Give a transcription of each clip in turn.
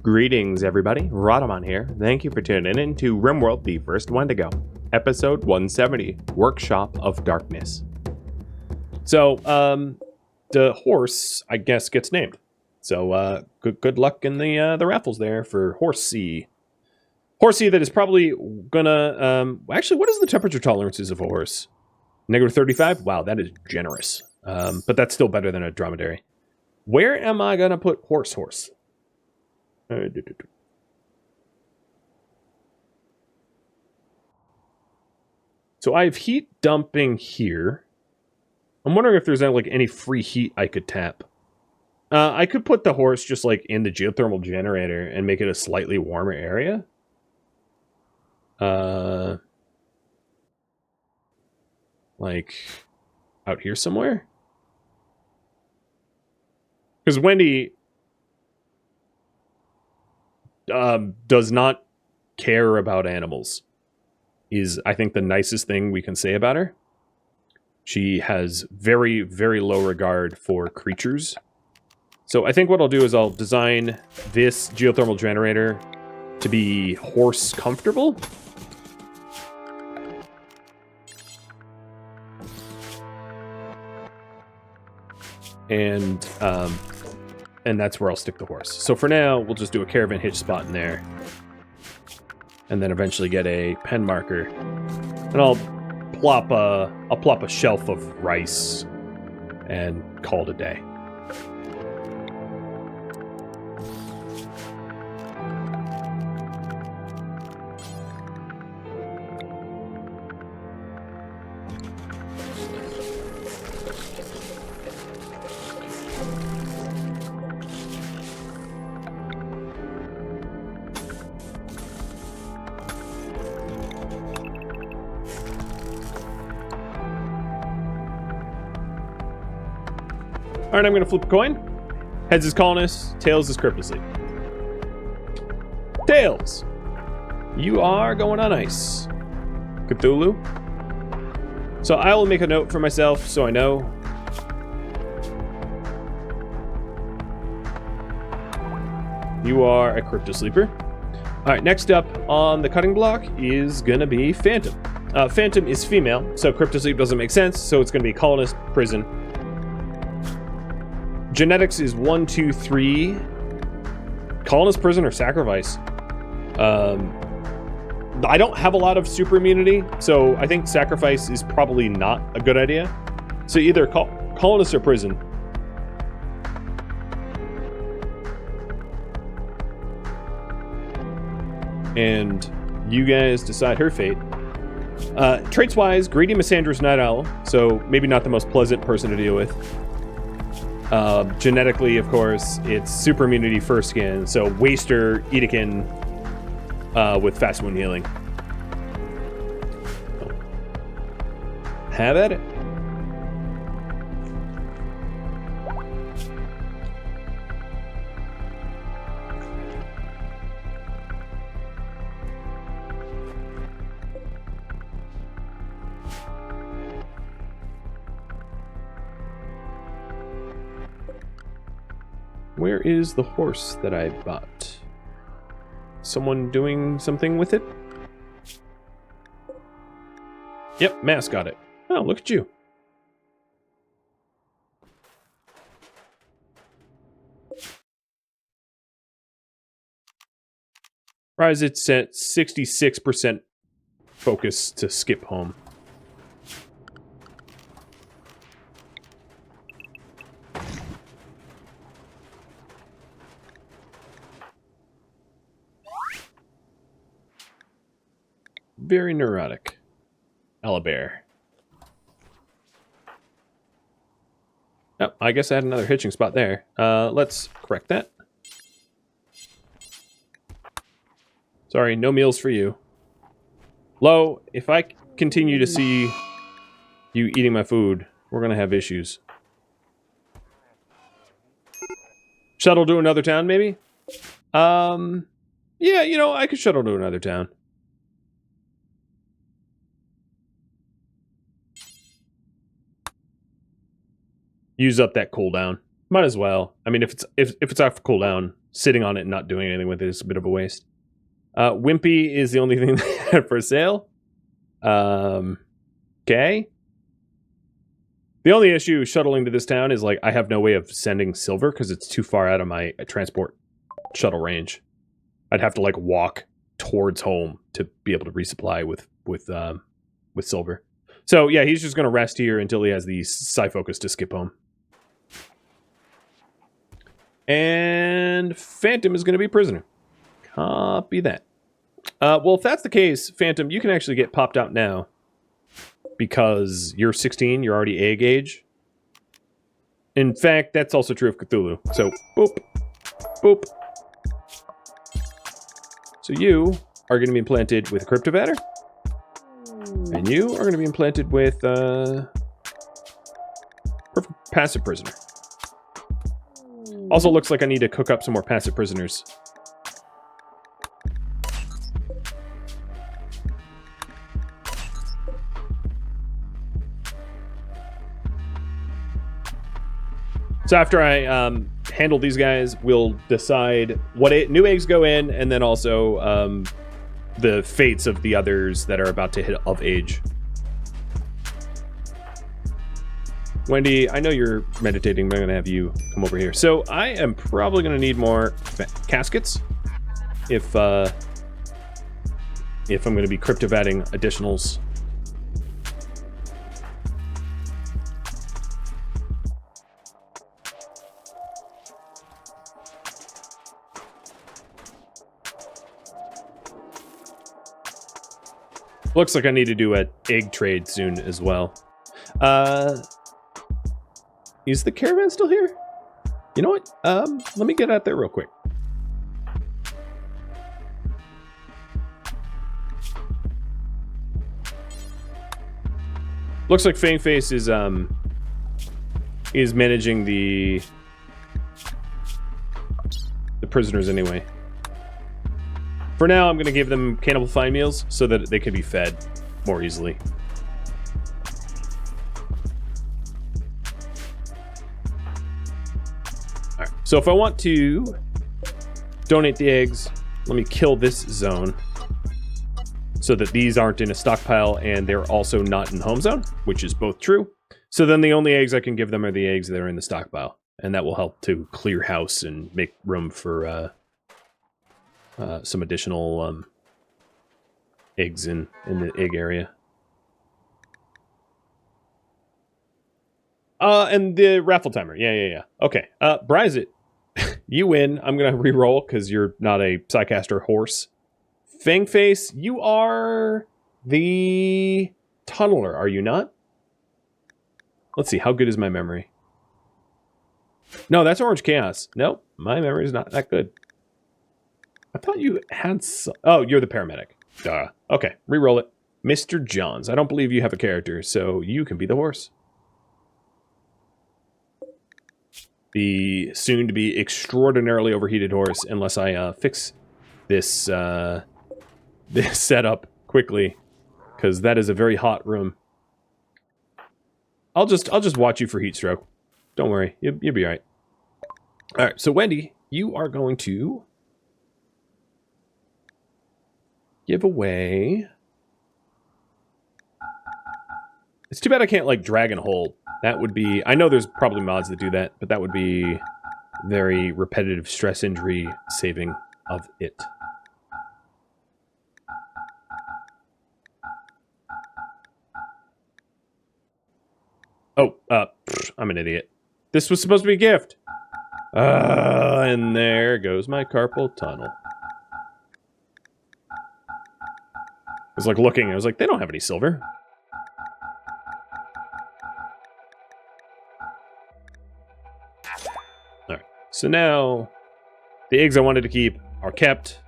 Greetings, everybody. Rhadamant here. Thank you for tuning in to RimWorld, the first Wendigo, episode 170, Workshop of Darkness. So, the horse, I guess, gets named. So, good luck in the raffles there for Horsey. Horsey that is probably gonna, actually, what is the temperature tolerances of a horse? -35? Wow, that is generous. But that's still better than a dromedary. Where am I gonna put horse? So I have heat dumping here. I'm wondering if there's like any free heat I could tap. I could put the horse just like in the geothermal generator and make it a slightly warmer area. Like out here somewhere. Because Wendy does not care about animals, is I think the nicest thing we can say about her. She has very, very low regard for creatures. So I think what I'll do is I'll design this geothermal generator to be horse comfortable. And that's where I'll stick the horse. So for now, we'll just do a caravan hitch spot in there. And then eventually get a pen marker. And I'll plop a shelf of rice and call it a day. Alright, I'm going to flip a coin. Heads is colonists, tails is crypto sleep. Tails! You are going on ice. Cthulhu. So I will make a note for myself so I know. You are a crypto sleeper. Alright, next up on the cutting block is going to be Phantom. Phantom is female, so crypto sleep doesn't make sense, so it's going to be colonist, prison. Genetics is 1, 2, 3. Colonist, prison, or sacrifice. I don't have a lot of super immunity, so I think sacrifice is probably not a good idea. So either colonist or prison. And you guys decide her fate. Traits-wise, greedy, misandrous, night owl, so maybe not the most pleasant person to deal with. Genetically, of course, it's super immunity first skin, so waster, Edekin, with fast wound healing. Have at it. Where is the horse that I bought? Someone doing something with it? Yep, Mass got it. Oh, look at you. Rise, it's at 66% focus to skip home. Very neurotic. Owlbear. Oh, I guess I had another hitching spot there. Let's correct that. Sorry, no meals for you. Lo, if I continue to see you eating my food, we're gonna have issues. Shuttle to another town, maybe? Yeah, you know, I could shuttle to another town. Use up that cooldown. Might as well. I mean, if it's off cooldown, sitting on it and not doing anything with it is a bit of a waste. Wimpy is the only thing they had for sale. Okay. The only issue shuttling to this town is, like, I have no way of sending silver because it's too far out of my transport shuttle range. I'd have to, like, walk towards home to be able to resupply with silver. So, yeah, he's just going to rest here until he has the psi focus to skip home. And Phantom is going to be prisoner. Copy that. Well, if that's the case, Phantom, you can actually get popped out now. Because you're 16, you're already egg age. In fact, that's also true of Cthulhu. So, boop, boop. So you are going to be implanted with a cryptovator. And you are going to be implanted with passive prisoner. Also looks like I need to cook up some more passive prisoners. So after I handle these guys, we'll decide what new eggs go in, and then also the fates of the others that are about to hit of age. Wendy, I know you're meditating, but I'm going to have you come over here. So I am probably going to need more caskets if I'm going to be cryptovatting additionals. Looks like I need to do an egg trade soon as well. Is the caravan still here? You know what? Let me get out there real quick. Looks like Fangface is managing the prisoners anyway. For now, I'm going to give them cannibal fine meals so that they can be fed more easily. All right. So if I want to donate the eggs, let me kill this zone so that these aren't in a stockpile and they're also not in the home zone, which is both true. So then the only eggs I can give them are the eggs that are in the stockpile, and that will help to clear house and make room for some additional eggs in the egg area. And the raffle timer. Yeah. Okay. Bryzit, you win. I'm going to re-roll because you're not a Psycaster horse. Fangface, you are the tunneler, are you not? Let's see. How good is my memory? No, that's Orange Chaos. Nope. My memory is not that good. I thought you had some... Oh, you're the paramedic. Duh. Okay, re-roll it. Mr. Johns. I don't believe you have a character, so you can be the horse. The soon-to-be extraordinarily overheated horse, unless I fix this this setup quickly, because that is a very hot room. I'll just watch you for heat stroke. Don't worry, you'll be all right. All right, so Wendy, you are going to give away... It's too bad I can't, like, drag and hold. That would be... I know there's probably mods that do that, but that would be very repetitive stress injury saving of it. Oh, I'm an idiot. This was supposed to be a gift. And there goes my carpal tunnel. I was like looking, I was like, they don't have any silver. Alright, so now the eggs I wanted to keep are kept.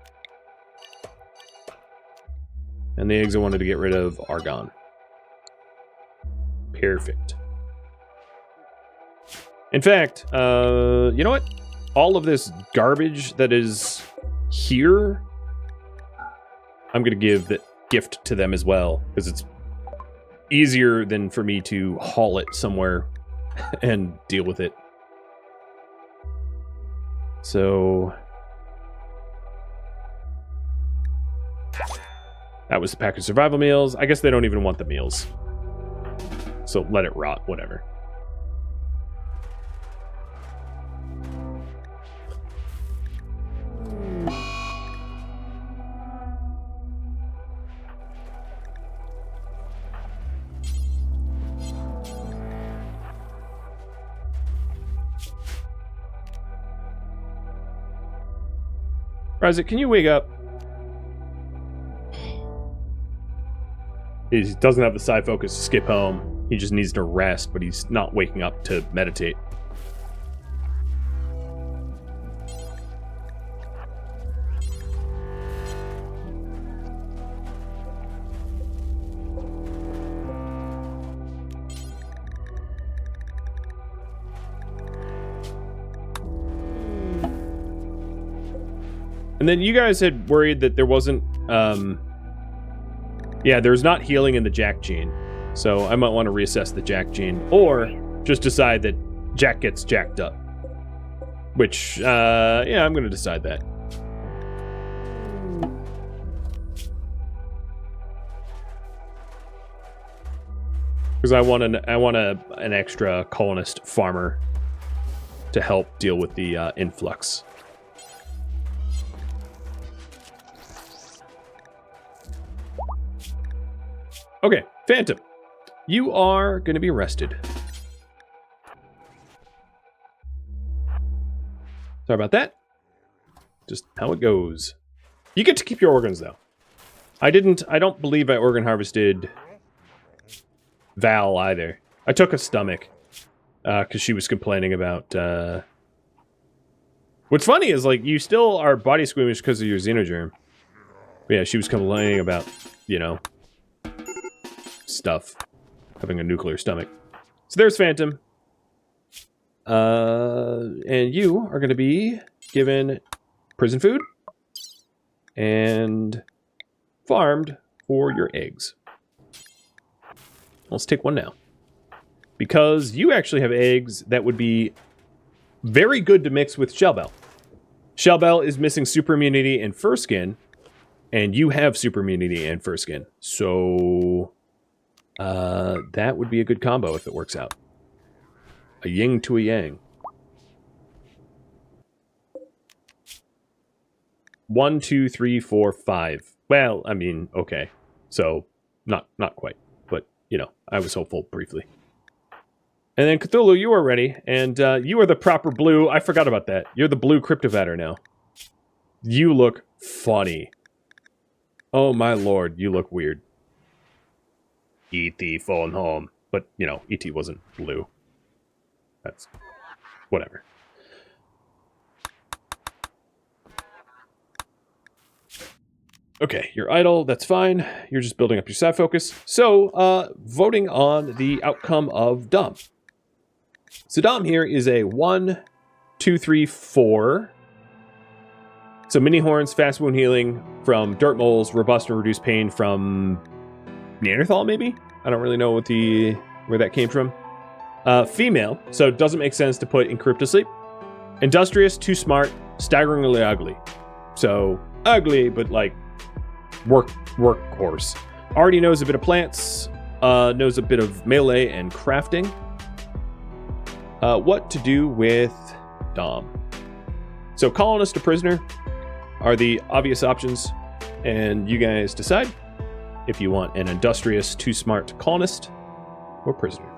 And the eggs I wanted to get rid of are gone. Perfect. In fact, you know what? All of this garbage that is here, I'm going to give the gift to them as well, because it's easier than for me to haul it somewhere and deal with it. So, That was the pack of survival meals. I guess they don't even want the meals. So let it rot, whatever. Isaac, can you wake up? He doesn't have the side focus to skip home. He just needs to rest, but he's not waking up to meditate. And then you guys had worried that there wasn't, yeah, there's not healing in the Jack gene. So I might want to reassess the Jack gene. Or just decide that Jack gets jacked up. Which, yeah, I'm going to decide that. Because I want an extra colonist farmer to help deal with the influx. Okay, Phantom, you are going to be arrested. Sorry about that. Just how it goes. You get to keep your organs, though. I don't believe I organ harvested Val either. I took a stomach, because she was complaining about, What's funny is, like, you still are body squeamish because of your xenogerm. But yeah, she was complaining about, you know, stuff. Having a nuclear stomach. So there's Phantom. And you are going to be given prison food and farmed for your eggs. Let's take one now. Because you actually have eggs that would be very good to mix with Shellbell. Shellbell is missing super immunity and fur skin, and you have super immunity and fur skin. So that would be a good combo if it works out. A yin to a yang. 1, 2, 3, 4, 5. Well, I mean, okay. So, not quite. But, you know, I was hopeful briefly. And then Cthulhu, you are ready. And you are the proper blue. I forgot about that. You're the blue Cryptovator now. You look funny. Oh my lord, you look weird. E.T. phone home. But, you know, E.T. wasn't blue. That's whatever. Okay, you're idle. That's fine. You're just building up your side focus. So, voting on the outcome of Dom. So Dom here is a 1, 2, 3, 4. So mini horns, fast wound healing from dirt moles, robust and reduced pain from Neanderthal, maybe? I don't really know where that came from. Female, so it doesn't make sense to put in cryptosleep. Industrious, too smart, staggeringly ugly. So ugly, but like workhorse. Already knows a bit of plants, knows a bit of melee and crafting. What to do with Dom? So colonist or prisoner are the obvious options, and you guys decide if you want an industrious, too smart colonist or prisoner.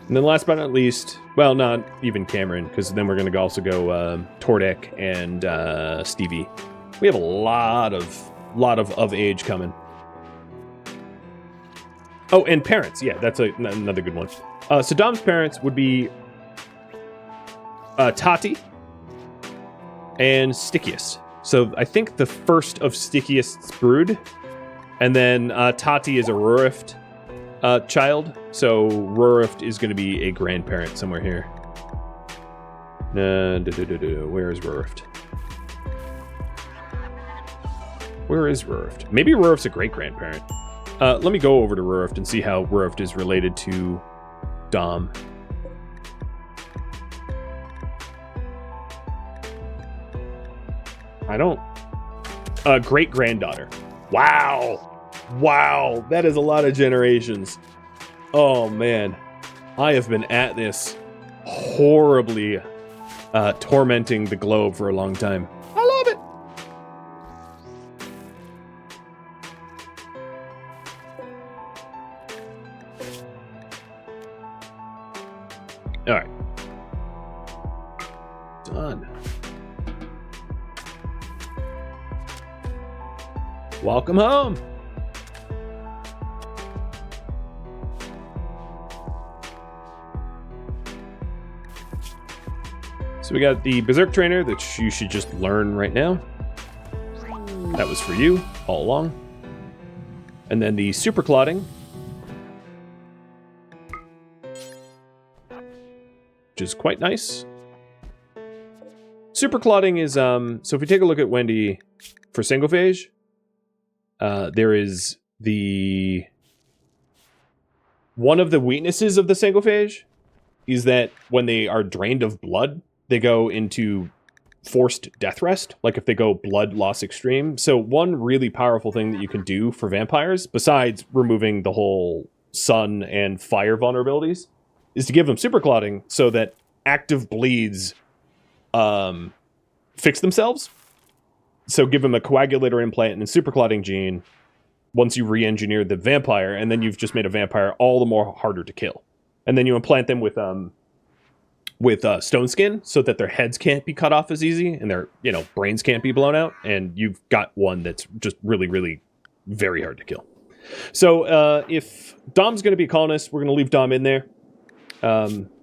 And then last but not least, well, not even Cameron, because then we're going to also go Tordek and Stevie. We have a lot of age coming. Oh, and parents. Yeah, that's another good one. So Dom's parents would be Tati and Stickiest. So I think the first of Stickiest's brood. And then Tati is a Rurift child. So Rurift is going to be a grandparent somewhere here. Where is Rurift? Where is Rurift? Maybe Rurift's a great-grandparent. Let me go over to Rurift and see how Rurift is related to Dom. I great-granddaughter. Wow. Wow. That is a lot of generations. Oh, man. I have been at this horribly tormenting the globe for a long time. I love it. All right. Done. Welcome home. So we got the Berserk Trainer that you should just learn right now. That was for you all along. And then the Super Clotting, which is quite nice. Super Clotting is, so if we take a look at Wendy for single phase, there is one of the weaknesses of the single phase is that when they are drained of blood, they go into forced death rest, like if they go blood loss extreme. So one really powerful thing that you can do for vampires, besides removing the whole sun and fire vulnerabilities, is to give them super clotting so that active bleeds fix themselves. So give them a coagulator implant and a super clotting gene once you re-engineer the vampire, and then you've just made a vampire all the more harder to kill. And then you implant them with stone skin so that their heads can't be cut off as easy and their, brains can't be blown out. And you've got one that's just really, really very hard to kill. So if Dom's going to be a colonist, we're going to leave Dom in there.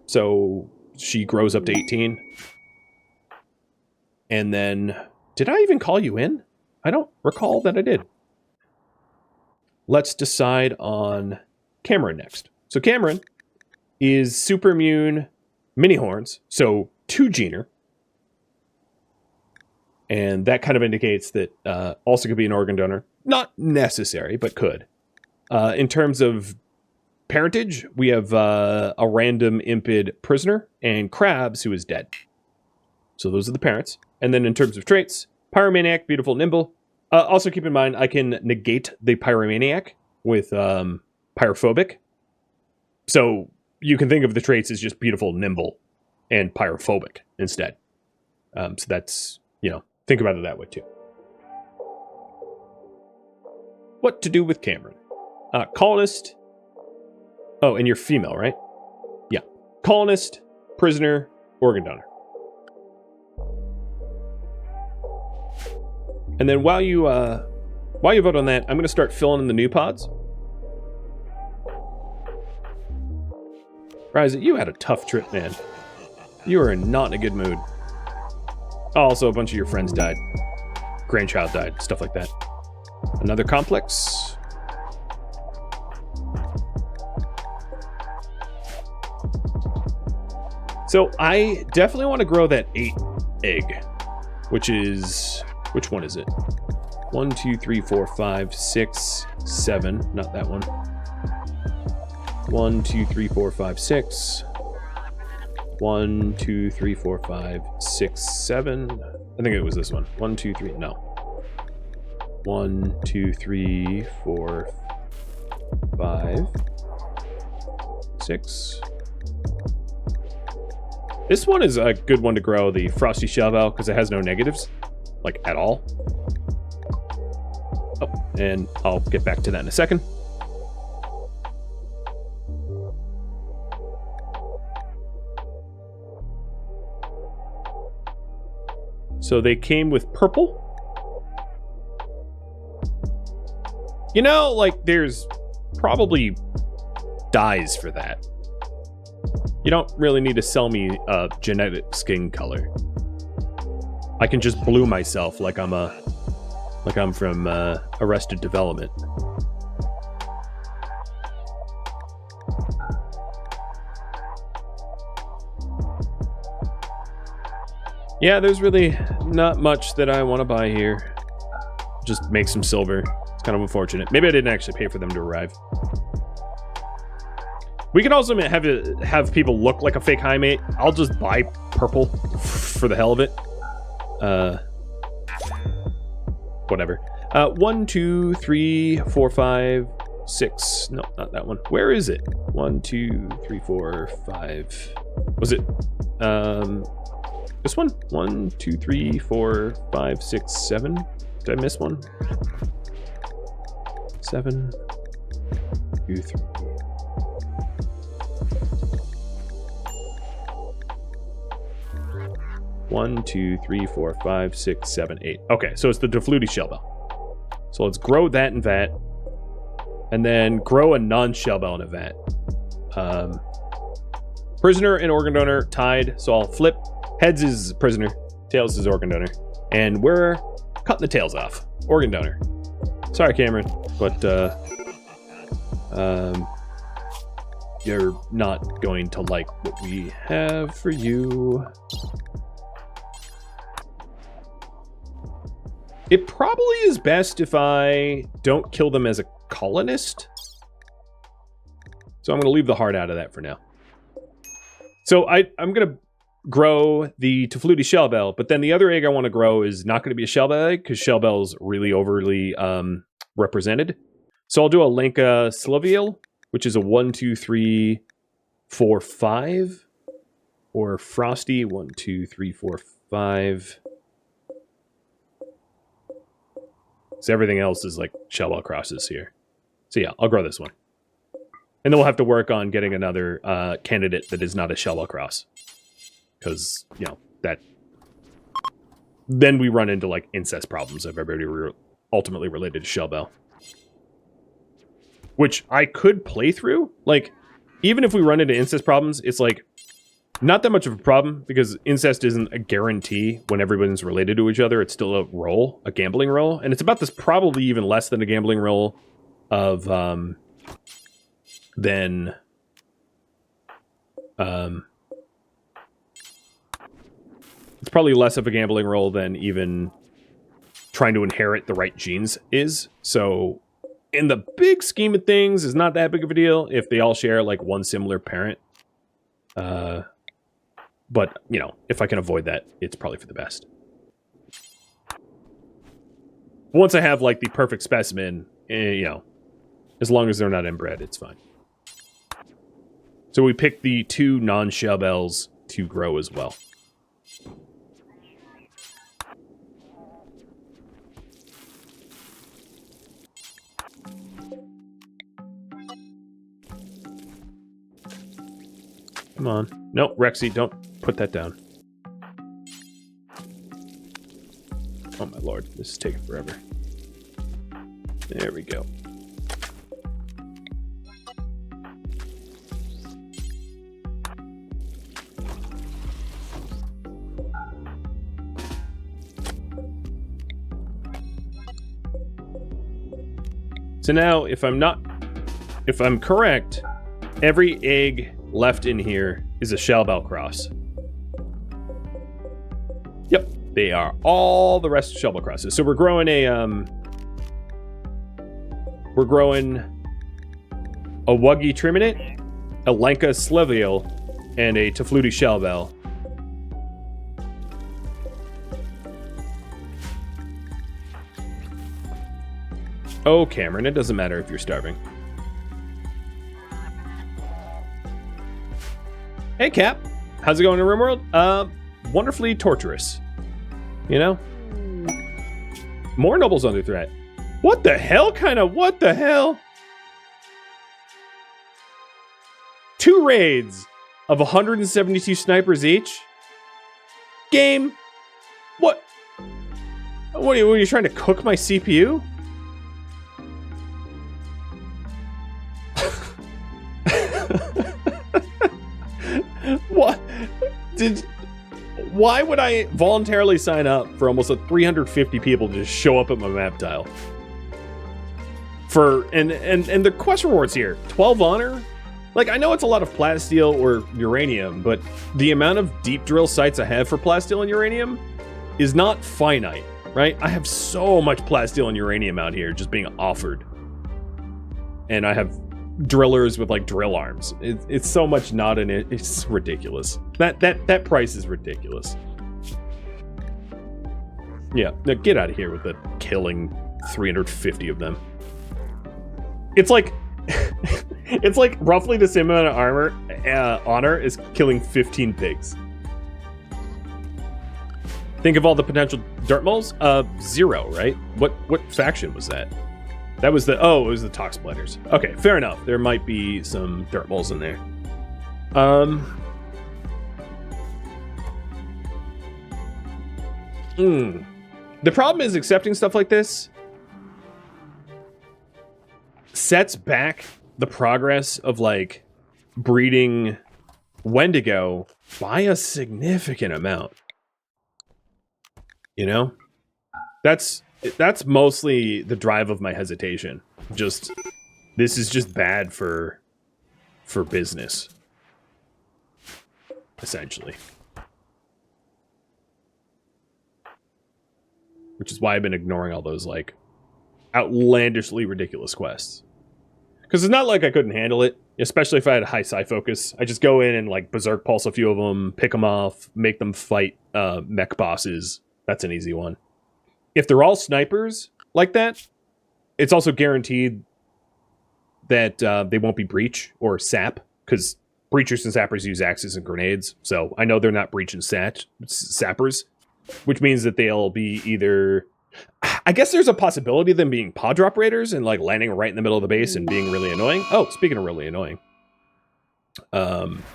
So she grows up to 18. And then, did I even call you in? I don't recall that I did. Let's decide on Cameron next. So Cameron is super immune mini horns, so 2 gener. And that kind of indicates that also could be an organ donor. Not necessary, but could. In terms of parentage, we have a random impid prisoner and Krabs, who is dead. So those are the parents. And then in terms of traits, pyromaniac, beautiful, nimble. Also keep in mind, I can negate the pyromaniac with pyrophobic. So you can think of the traits as just beautiful, nimble, and pyrophobic instead. So that's, think about it that way too. What to do with Cameron? Colonist. Oh, and you're female, right? Yeah. Colonist, prisoner, organ donor. And then while you vote on that, I'm going to start filling in the new pods. Ryza, you had a tough trip, man. You were not in a good mood. Also, a bunch of your friends died. Grandchild died, stuff like that. Another complex. So I definitely want to grow that 8 egg, which one is it? 1, 2, 3, 4, 5, 6, 7. Not that one. 1, 2, 3, 4, 5, 6. 1, 2, 3, 4, 5, 6, 7. I think it was this one. 1, 2, 3. No. 1, 2, 3, 4, 5, 6. This one is a good one to grow, the Frosty Shellval, because it has no negatives, like at all. Oh, and I'll get back to that in a second. So they came with purple. There's probably dyes for that. You don't really need to sell me a genetic skin color. I can just blue myself like I'm from Arrested Development. Yeah, there's really not much that I want to buy here. Just make some silver. It's kind of unfortunate. Maybe I didn't actually pay for them to arrive. We can also have people look like a fake high mate. I'll just buy purple for the hell of it. whatever. 1, 2, 3, 4, 5, 6. No, not that one. Where is it? 1, 2, 3, 4, 5. Was it this one? 1, 2, 3, 4, 5, 6, 7. Did I miss one? 7, 2, 3. One, 2, 3, 4, 5, 6, 7, 8. Okay, so it's the Defluty shell bell. So let's grow that in vat, and then grow a non-shell bell in a vat. Prisoner and organ donor tied, so I'll flip. Heads is prisoner, tails is organ donor, and we're cutting the tails off. Organ donor. Sorry, Cameron, but you're not going to like what we have for you. It probably is best if I don't kill them as a colonist. So I'm going to leave the heart out of that for now. So I'm going to grow the Defluty shell bell, but then the other egg I want to grow is not going to be a shell bell egg because shell bell's really overly represented. So I'll do a Lenka Slovial, which is a 1, 2, 3, 4, 5. Or Frosty, 1, 2, 3, 4, 5. So everything else is like shell bell crosses here. So yeah, I'll grow this one. And then we'll have to work on getting another candidate that is not a shell bell cross. Because, you know, that... Then we run into like incest problems of everybody ultimately related to shell bell. Which I could play through. Like, even if we run into incest problems, it's like... Not that much of a problem, because incest isn't a guarantee when everyone's related to each other. It's still a roll, a gambling roll. And it's about this, probably even less than a gambling roll of, it's probably less of a gambling roll than even trying to inherit the right genes is. So, in the big scheme of things, it's not that big of a deal if they all share, like, one similar parent. But, you know, if I can avoid that, it's probably for the best. Once I have, like, the perfect specimen, you know, as long as they're not inbred, it's fine. So we pick the 2 non-shell bells to grow as well. Come on. No, Rexy, don't put that down. Oh my lord, this is taking forever. There we go. So now, if I'm correct, every egg left in here is a shell bell cross. Yep, they are all the rest of shell bell crosses. So we're growing a Wuggy Triminate, a Lenka Slevial, and a Defluty shell bell. Oh, Cameron, it doesn't matter if you're starving. Hey, Cap. How's it going in RimWorld? Wonderfully torturous. You know? More nobles under threat. What the hell? What the hell? 2 raids of 172 snipers each? Game? What? What are you trying to cook my CPU? What? Why would I voluntarily sign up for almost 350 people to just show up at my map tile? And the quest rewards here, 12 honor? Like, I know it's a lot of plasteel or uranium, but the amount of deep drill sites I have for plasteel and uranium is not finite, right? I have so much plasteel and uranium out here just being offered. And I have drillers with like drill arms. It's so much not in it. It's ridiculous. That price is ridiculous. Yeah, now get out of here with the killing 350 of them. It's like it's like roughly the same amount of armor honor is killing 15 pigs. Think of all the potential dirt moles. 0, right? What faction was that? That was it was the Tox Splitters. Okay, fair enough. There might be some dirt moles in there. The problem is accepting stuff like this sets back the progress of like breeding Wendigo by a significant amount. You know? That's mostly the drive of my hesitation. Just this is just bad for business. Essentially. Which is why I've been ignoring all those, like, outlandishly ridiculous quests. Because it's not like I couldn't handle it, especially if I had a high psi focus. I just go in and, like, berserk pulse a few of them, pick them off, make them fight mech bosses. That's an easy one. If they're all snipers like that, it's also guaranteed that they won't be breach or sap, because breachers and sappers use axes and grenades. So I know they're not breach and sappers. Which means that they'll be either... I guess there's a possibility of them being pod drop raiders and like landing right in the middle of the base and being really annoying. Oh, speaking of really annoying. 100%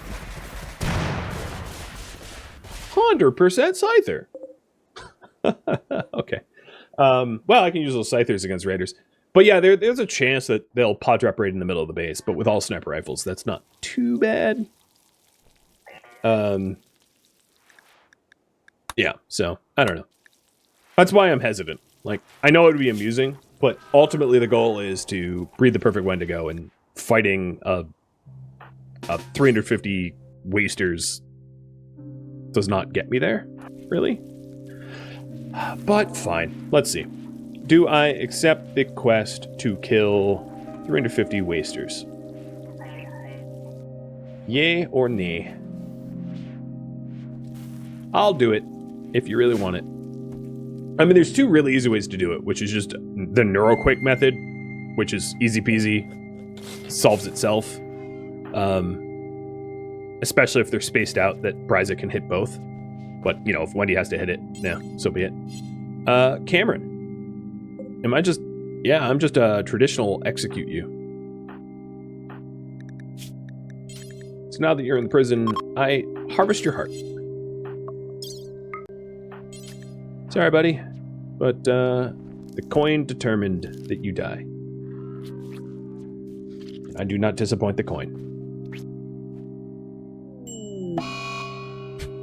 Scyther. Okay. Well, I can use those Scythers against raiders. But yeah, there's a chance that they'll pod drop raid in the middle of the base. But with all sniper rifles, that's not too bad. Yeah, so, I don't know. That's why I'm hesitant. Like, I know it would be amusing, but ultimately the goal is to breed the perfect Wendigo, and fighting a 350 wasters does not get me there, really. But fine, let's see. Do I accept the quest to kill 350 wasters? Yay or nay? I'll do it. If you really want it. I mean, there's two really easy ways to do it, which is just the NeuroQuake method, which is easy peasy, solves itself. Especially if they're spaced out, that Bryza can hit both. But, you know, if Wendy has to hit it, yeah, so be it. Cameron. Am I just... Yeah, I'm just a traditional execute you. So now that you're in the prison, I harvest your heart. Sorry, buddy, but the coin determined that you die. I do not disappoint the coin.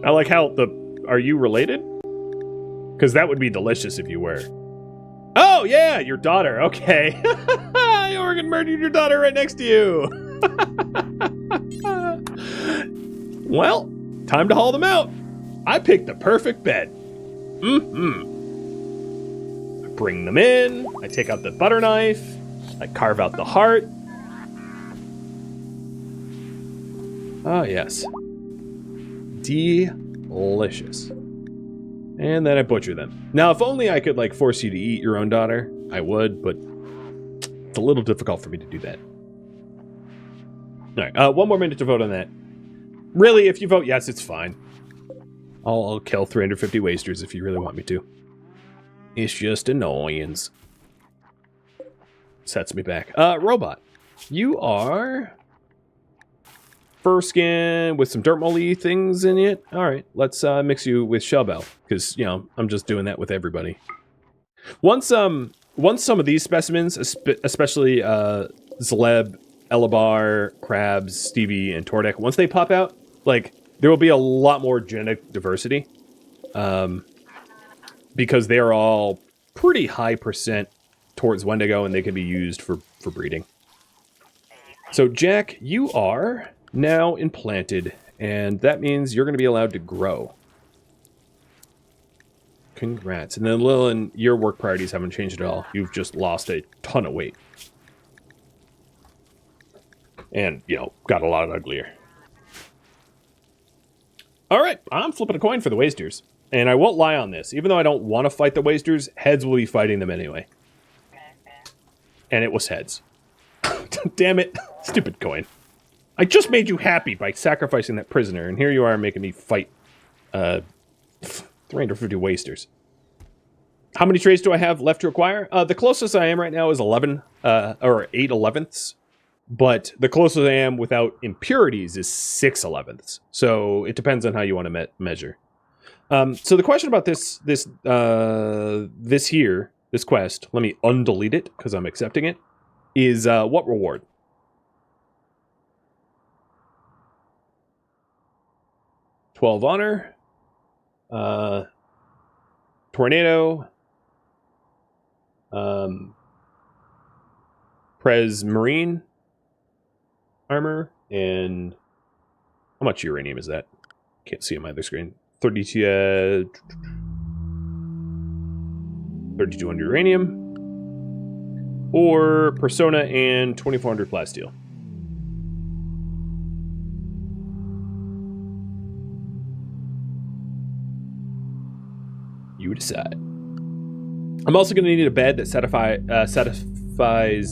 I like how are you related? Because that would be delicious if you were. Oh, yeah, your daughter, okay. Oregon murdered your daughter right next to you. Well, time to haul them out. I picked the perfect bed. I bring them in, I take out the butter knife, I carve out the heart. Ah, yes. Delicious. And then I butcher them. Now, if only I could, like, force you to eat your own daughter, I would, but it's a little difficult for me to do that. Alright, one more minute to vote on that. Really, if you vote yes, it's fine. I'll kill 350 wasters if you really want me to. It's just annoyance. Sets me back. Robot. You are... fur skin with some dirt molly things in it. Alright, let's mix you with Shellbell. Because, you know, I'm just doing that with everybody. Once some of these specimens, especially Zleb, Elabar, Crabs, Stevie, and Tordek, once they pop out, like... there will be a lot more genetic diversity, because they are all pretty high percent towards Wendigo, and they can be used for breeding. So, Jack, you are now implanted, and that means you're going to be allowed to grow. Congrats. And then, Lillian, your work priorities haven't changed at all. You've just lost a ton of weight. And, you know, got a lot uglier. All right, I'm flipping a coin for the wasters. And I won't lie on this. Even though I don't want to fight the wasters, heads will be fighting them anyway. And it was heads. Damn it. Stupid coin. I just made you happy by sacrificing that prisoner, and here you are making me fight 350 wasters. How many trades do I have left to acquire? The closest I am right now is 11, or 8 elevenths. But the closest I am without impurities is 6 elevenths. So it depends on how you want to measure. So the question about this quest, let me undelete it because I'm accepting it, is what reward? $12 honor, tornado, Prez Marine armor, and how much uranium is that? Can't see on my other screen. 3200 uranium, or persona and 2400 plasteel. You decide. I'm also going to need a bed that satisfies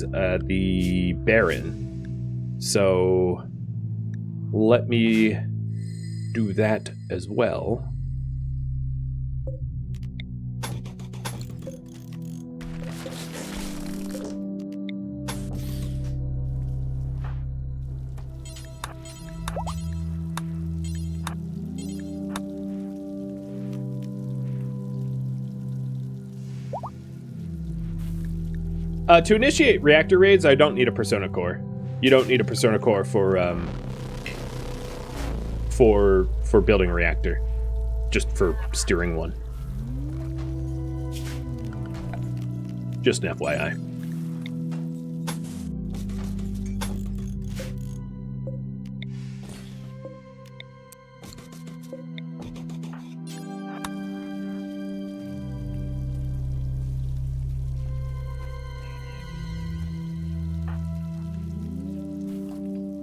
the Baron. So let me do that as well. To initiate reactor raids, I don't need a persona core. You don't need a persona core for building a reactor, just for steering one. Just an FYI.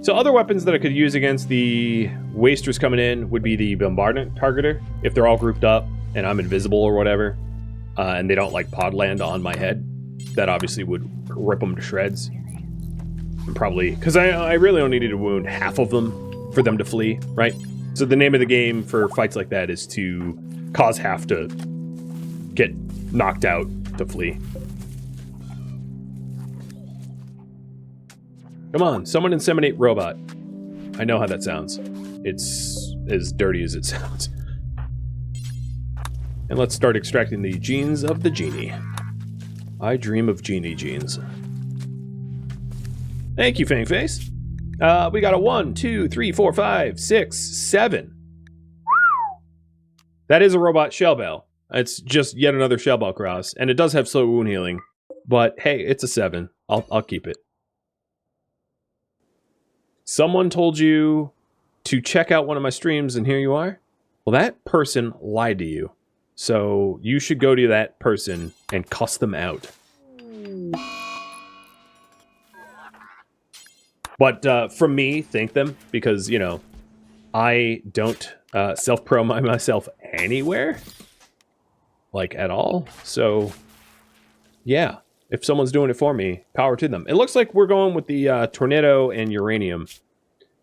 So other weapons that I could use against the wasters coming in would be the bombardment targeter. If they're all grouped up and I'm invisible or whatever, and they don't like pod land on my head, that obviously would rip them to shreds. And probably, because I really only need to wound half of them for them to flee, right? So the name of the game for fights like that is to cause half to get knocked out to flee. Come on, someone inseminate robot. I know how that sounds. It's as dirty as it sounds. And let's start extracting the genes of the genie. I dream of genie genes. Thank you, Fangface. We got a 1, 2, 3, 4, 5, 6, 7. That is a robot shell bell. It's just yet another shell bell cross, and it does have slow wound healing. But hey, it's a 7. I'll keep it. Someone told you to check out one of my streams, and here you are? Well, that person lied to you. So you should go to that person and cuss them out. But from me, thank them, because, you know, I don't self-promo myself anywhere. Like, at all. So, yeah. If someone's doing it for me, power to them. It looks like we're going with the tornado and uranium.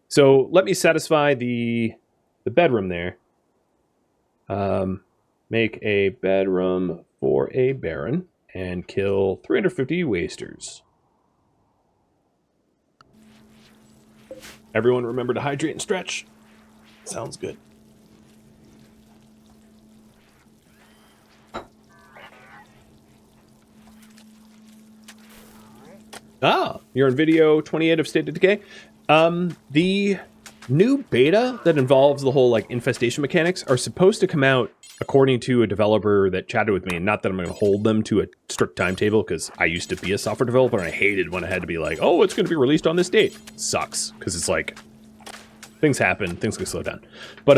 So let me satisfy the bedroom there. Make a bedroom for a Baron and kill 350 wasters. Everyone remember to hydrate and stretch. Sounds good. Ah, you're in video 28 of State of Decay. The new beta that involves the whole like infestation mechanics are supposed to come out according to a developer that chatted with me, and not that I'm going to hold them to a strict timetable, because I used to be a software developer and I hated when I had to be like, oh, it's going to be released on this date. Sucks, because it's like, things happen, things can slow down. But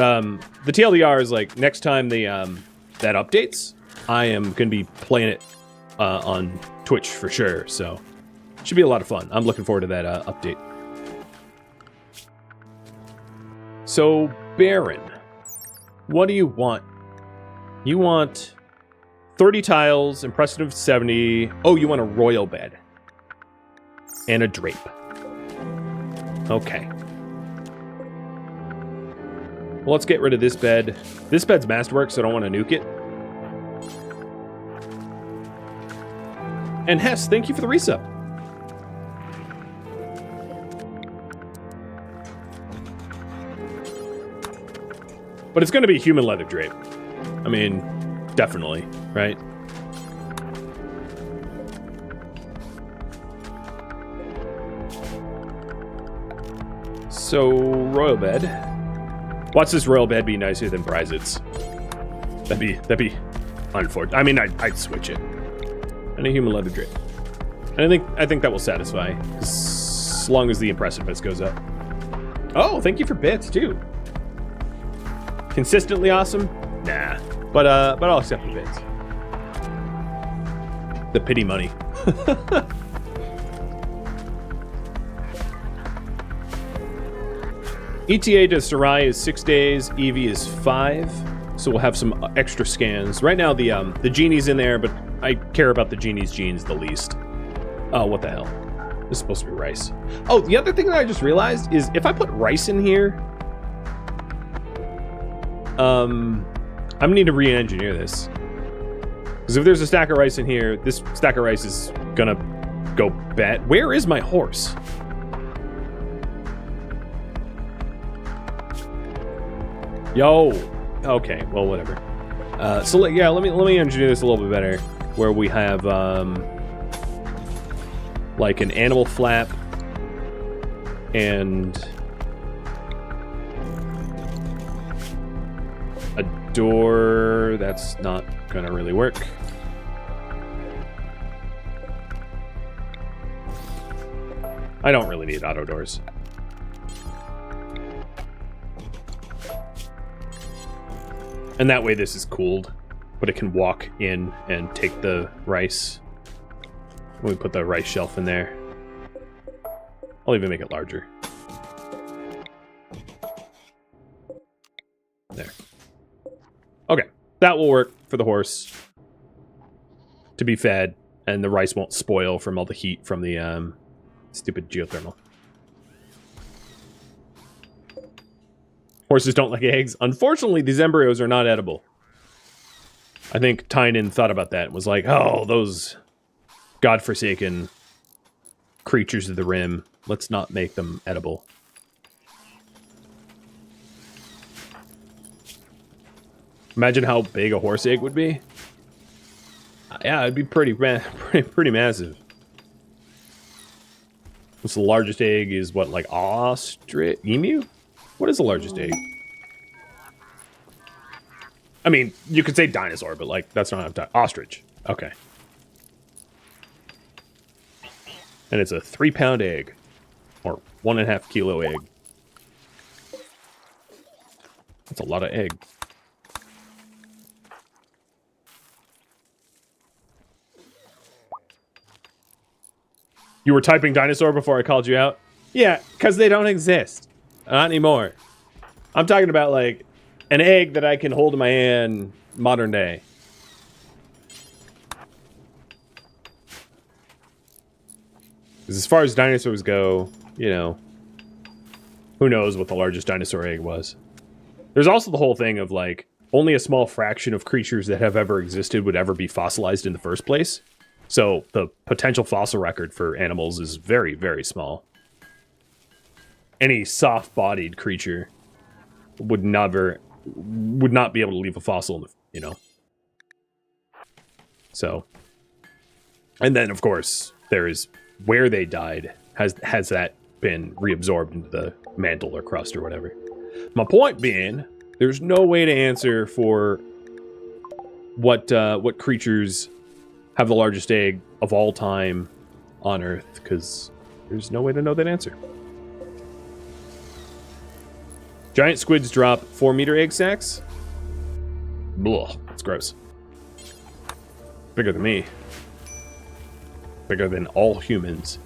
the TLDR is like, next time they that updates, I am going to be playing it on Twitch for sure, so should be a lot of fun. I'm looking forward to that update. So, Baron, what do you want? You want 30 tiles, impressive 70. Oh, you want a royal bed. And a drape. Okay. Well, let's get rid of this bed. This bed's masterwork, so I don't want to nuke it. And Hess, thank you for the resub. But it's going to be human leather drape. I mean, definitely, right? So, royal bed. Watch this royal bed be nicer than Bryzit's. That'd be unfortunate. I mean, I'd switch it. And a human leather drape. And I think that will satisfy, as long as the impressiveness goes up. Oh, thank you for bits too. Consistently awesome? Nah. But I'll accept the bits. The pity money. ETA to Sarai is 6 days, EV is 5, so we'll have some extra scans. Right now the genie's in there, but I care about the genie's genes the least. Oh, what the hell? This is supposed to be rice. Oh, the other thing that I just realized is if I put rice in here, I'm gonna need to re-engineer this. Because if there's a stack of rice in here, this stack of rice is gonna go bad. Where is my horse? Yo. Okay, well, whatever. So yeah, let me engineer this a little bit better, where we have like an animal flap and a door. That's not gonna really work. I don't really need auto doors. And that way this is cooled, but it can walk in and take the rice. We put the rice shelf in there. I'll even make it larger. There. Okay, that will work for the horse to be fed, and the rice won't spoil from all the heat from the stupid geothermal. Horses don't like eggs. Unfortunately, these embryos are not edible. I think Tynan thought about that and was like, oh, those godforsaken creatures of the rim. Let's not make them edible. Imagine how big a horse egg would be. Yeah, it'd be pretty massive. What's the largest egg is what, like ostrich? Emu? What is the largest egg? I mean, you could say dinosaur, but like, that's not enough. Ostrich. Okay. And it's a 3-pound egg. Or 1.5 kilo egg. That's a lot of egg. You were typing dinosaur before I called you out? Yeah, because they don't exist. Not anymore. I'm talking about, like, an egg that I can hold in my hand modern day. Because as far as dinosaurs go, you know, who knows what the largest dinosaur egg was. There's also the whole thing of, like, only a small fraction of creatures that have ever existed would ever be fossilized in the first place. So the potential fossil record for animals is very, very small. Any soft-bodied creature would not be able to leave a fossil in the, you know. So, and then of course there is where they died. Has that been reabsorbed into the mantle or crust or whatever? My point being, there's no way to answer for what creatures have the largest egg of all time on Earth, because there's no way to know that answer. Giant squids drop 4-meter egg sacs? Blah, that's gross. Bigger than me. Bigger than all humans.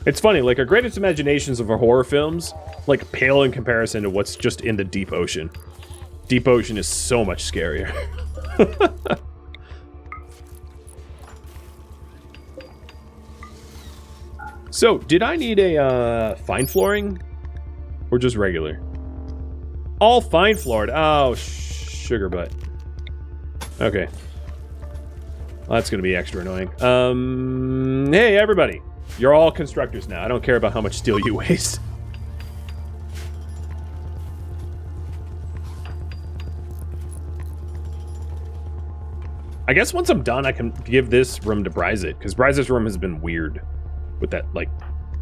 It's funny, like our greatest imaginations of our horror films like pale in comparison to what's just in the deep ocean. Deep ocean is so much scarier. So, did I need a fine flooring or just regular? All fine floored. Oh, sugar butt. Okay. Well, that's going to be extra annoying. Hey, everybody. You're all constructors now. I don't care about how much steel you waste. I guess once I'm done, I can give this room to Bryzit, because Bryzit's room has been weird with that, like,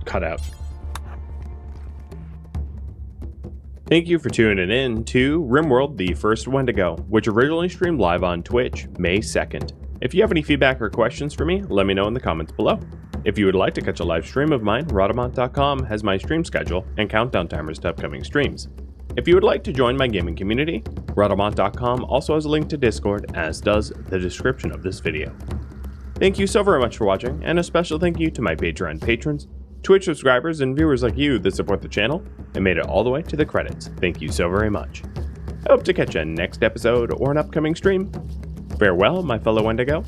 cutout. Thank you for tuning in to RimWorld, the first Wendigo, which originally streamed live on Twitch, May 2nd. If you have any feedback or questions for me, let me know in the comments below. If you would like to catch a live stream of mine, Rhadamant.com has my stream schedule and countdown timers to upcoming streams. If you would like to join my gaming community, Rhadamant.com also has a link to Discord, as does the description of this video. Thank you so very much for watching, and a special thank you to my Patreon patrons, Twitch subscribers, and viewers like you that support the channel and made it all the way to the credits. Thank you so very much. I hope to catch you next episode or an upcoming stream. Farewell, my fellow Wendigo,